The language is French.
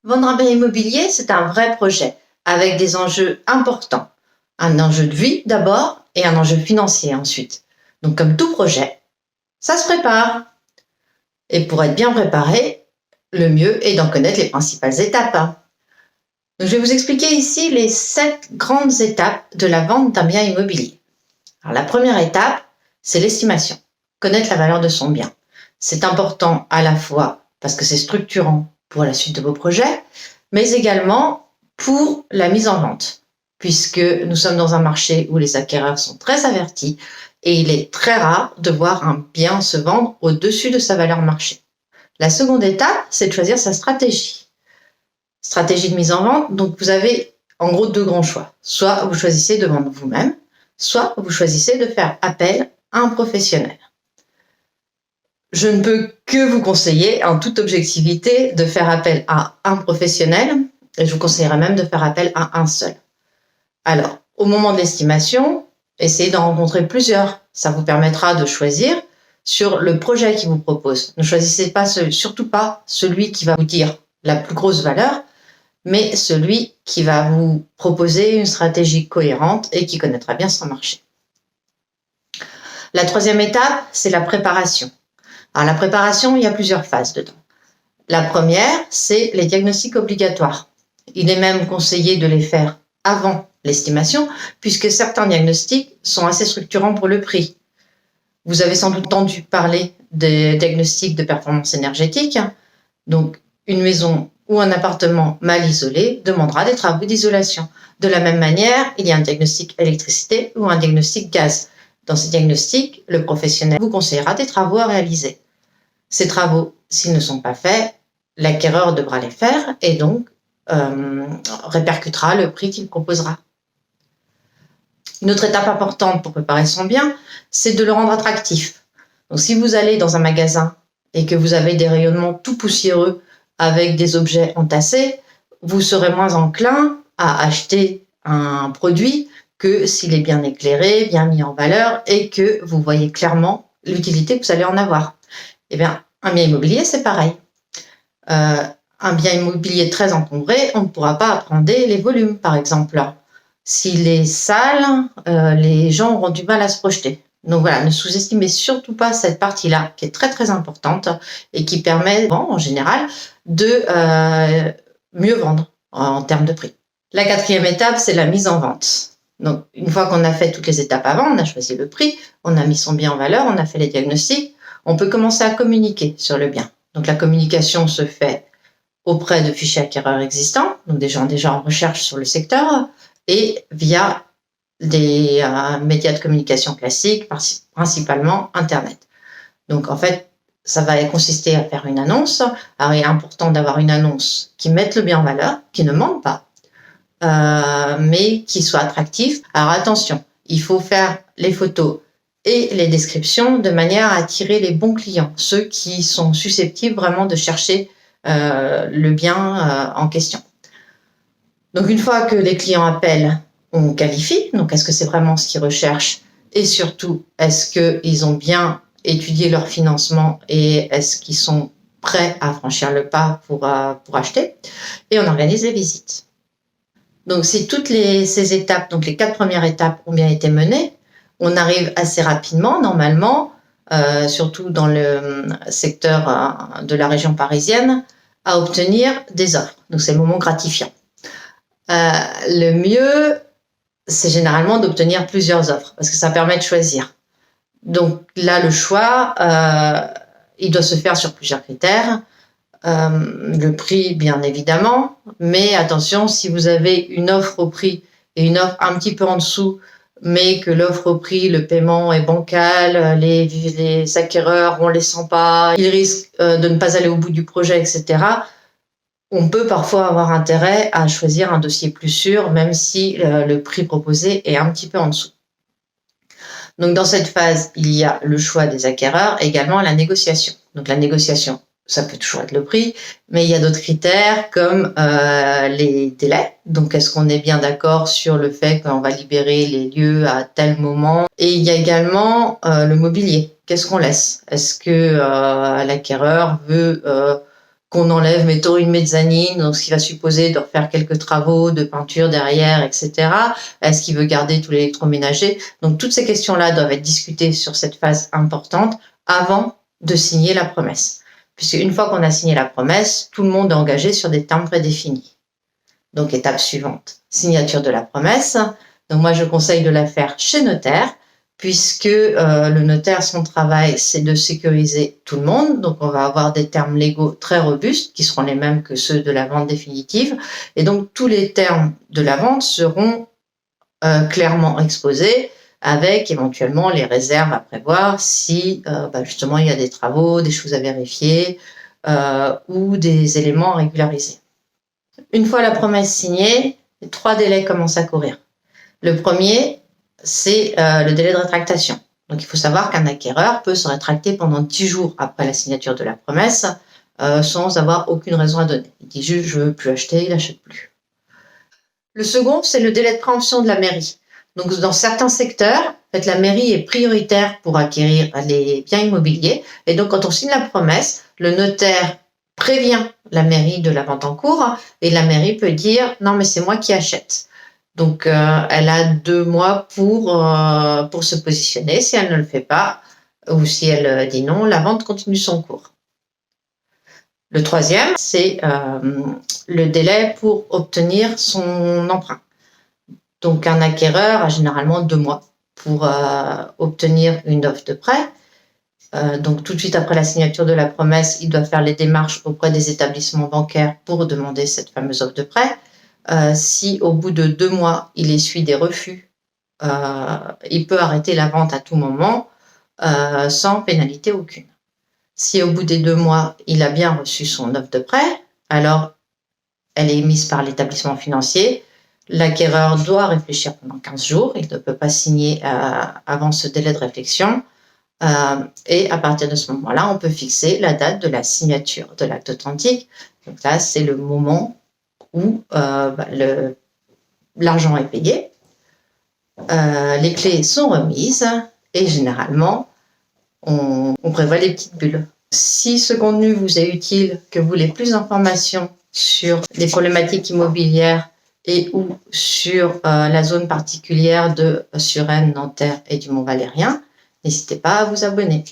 Vendre un bien immobilier, c'est un vrai projet, avec des enjeux importants. Un enjeu de vie d'abord et un enjeu financier ensuite. Donc comme tout projet, ça se prépare. Et pour être bien préparé, le mieux est d'en connaître les principales étapes. Donc je vais vous expliquer ici les 7 grandes étapes de la vente d'un bien immobilier. Alors la première étape, c'est l'estimation, connaître la valeur de son bien. C'est important à la fois parce que c'est structurant pour la suite de vos projets, mais également pour la mise en vente, puisque nous sommes dans un marché où les acquéreurs sont très avertis et il est très rare de voir un bien se vendre au-dessus de sa valeur marché. La seconde étape, c'est de choisir sa stratégie. Stratégie de mise en vente, donc vous avez en gros 2 grands choix. Soit vous choisissez de vendre vous-même, soit vous choisissez de faire appel à un professionnel. Je ne peux que vous conseiller, en toute objectivité, de faire appel à un professionnel, et je vous conseillerais même de faire appel à un seul. Alors, au moment de l'estimation, essayez d'en rencontrer plusieurs. Ça vous permettra de choisir sur le projet qu'il vous propose. Ne choisissez surtout pas celui qui va vous dire la plus grosse valeur, mais celui qui va vous proposer une stratégie cohérente et qui connaîtra bien son marché. La troisième étape, c'est la préparation. Alors la préparation, il y a plusieurs phases dedans. La première, c'est les diagnostics obligatoires. Il est même conseillé de les faire avant l'estimation, puisque certains diagnostics sont assez structurants pour le prix. Vous avez sans doute entendu parler des diagnostics de performance énergétique. Donc, une maison ou un appartement mal isolé demandera des travaux d'isolation. De la même manière, il y a un diagnostic électricité ou un diagnostic gaz. Dans ces diagnostics, le professionnel vous conseillera des travaux à réaliser. Ces travaux, s'ils ne sont pas faits, l'acquéreur devra les faire et donc répercutera le prix qu'il proposera. Une autre étape importante pour préparer son bien, c'est de le rendre attractif. Donc si vous allez dans un magasin et que vous avez des rayonnements tout poussiéreux avec des objets entassés, vous serez moins enclin à acheter un produit que s'il est bien éclairé, bien mis en valeur et que vous voyez clairement l'utilité que vous allez en avoir. Eh bien, un bien immobilier, c'est pareil. Un bien immobilier très encombré, on ne pourra pas appréhender les volumes, par exemple. S'il est sale, les gens auront du mal à se projeter. Donc voilà, ne sous-estimez surtout pas cette partie-là, qui est très très importante et qui permet, en général, de mieux vendre en termes de prix. La quatrième étape, c'est la mise en vente. Donc, une fois qu'on a fait toutes les étapes avant, on a choisi le prix, on a mis son bien en valeur, on a fait les diagnostics, on peut commencer à communiquer sur le bien. Donc, la communication se fait auprès de fichiers acquéreurs existants, donc des gens déjà en recherche sur le secteur, et via des médias de communication classiques, principalement Internet. Donc, en fait, ça va consister à faire une annonce. Alors, il est important d'avoir une annonce qui mette le bien en valeur, qui ne mente pas, mais qui soit attractif. Alors, attention, il faut faire les photos et les descriptions de manière à attirer les bons clients, ceux qui sont susceptibles vraiment de chercher le bien en question. Donc, une fois que les clients appellent, on qualifie. Donc, est-ce que c'est vraiment ce qu'ils recherchent? Et surtout, est-ce qu'ils ont bien étudié leur financement et est-ce qu'ils sont prêts à franchir le pas pour acheter? Et on organise les visites. Donc, si toutes ces étapes, donc les 4 premières étapes ont bien été menées, on arrive assez rapidement, normalement, surtout dans le secteur de la région parisienne, à obtenir des offres. Donc, c'est le moment gratifiant. Le mieux, c'est généralement d'obtenir plusieurs offres parce que ça permet de choisir. Donc là, le choix, il doit se faire sur plusieurs critères. Le prix, bien évidemment, mais attention, si vous avez une offre au prix et une offre un petit peu en dessous, mais que l'offre au prix, le paiement est bancal, les acquéreurs, on les sent pas, ils risquent de ne pas aller au bout du projet, etc., on peut parfois avoir intérêt à choisir un dossier plus sûr, même si le prix proposé est un petit peu en dessous. Donc, dans cette phase, il y a le choix des acquéreurs, également la négociation. Donc, la négociation, ça peut toujours être le prix, mais il y a d'autres critères comme les délais. Donc, est-ce qu'on est bien d'accord sur le fait qu'on va libérer les lieux à tel moment? Et il y a également le mobilier. Qu'est-ce qu'on laisse? Est-ce que l'acquéreur veut qu'on enlève, mettons, une mezzanine, donc ce qui va supposer de refaire quelques travaux de peinture derrière, etc. Est-ce qu'il veut garder tout l'électroménager? Donc toutes ces questions-là doivent être discutées sur cette phase importante avant de signer la promesse. Puisque une fois qu'on a signé la promesse, tout le monde est engagé sur des termes prédéfinis. Donc étape suivante, signature de la promesse. Donc moi je conseille de la faire chez notaire, puisque le notaire, son travail, c'est de sécuriser tout le monde. Donc on va avoir des termes légaux très robustes, qui seront les mêmes que ceux de la vente définitive. Et donc tous les termes de la vente seront clairement exposés, avec éventuellement les réserves à prévoir si justement il y a des travaux, des choses à vérifier ou des éléments à régulariser. Une fois la promesse signée, 3 délais commencent à courir. Le premier, c'est le délai de rétractation. Donc il faut savoir qu'un acquéreur peut se rétracter pendant 10 jours après la signature de la promesse sans avoir aucune raison à donner. Il dit juste je veux plus acheter, il n'achète plus. Le second, c'est le délai de préemption de la mairie. Donc dans certains secteurs, en fait, la mairie est prioritaire pour acquérir les biens immobiliers. Et donc quand on signe la promesse, le notaire prévient la mairie de la vente en cours et la mairie peut dire non mais c'est moi qui achète. Donc elle a 2 mois pour se positionner. Si elle ne le fait pas ou si elle dit non, la vente continue son cours. Le troisième, c'est le délai pour obtenir son emprunt. Donc un acquéreur a généralement 2 mois pour obtenir une offre de prêt. Donc tout de suite après la signature de la promesse, il doit faire les démarches auprès des établissements bancaires pour demander cette fameuse offre de prêt. Si au bout de 2 mois, il essuie des refus, il peut arrêter la vente à tout moment sans pénalité aucune. Si au bout des 2 mois, il a bien reçu son offre de prêt, alors elle est émise par l'établissement financier. L'acquéreur doit réfléchir pendant 15 jours. Il ne peut pas signer avant ce délai de réflexion. Et à partir de ce moment-là, on peut fixer la date de la signature de l'acte authentique. Donc là, c'est le moment où l'argent est payé, les clés sont remises et généralement, on prévoit des petites bulles. Si ce contenu vous est utile, que vous voulez plus d'informations sur les problématiques immobilières et ou sur la zone particulière de Suresnes, Nanterre et du Mont-Valérien, n'hésitez pas à vous abonner.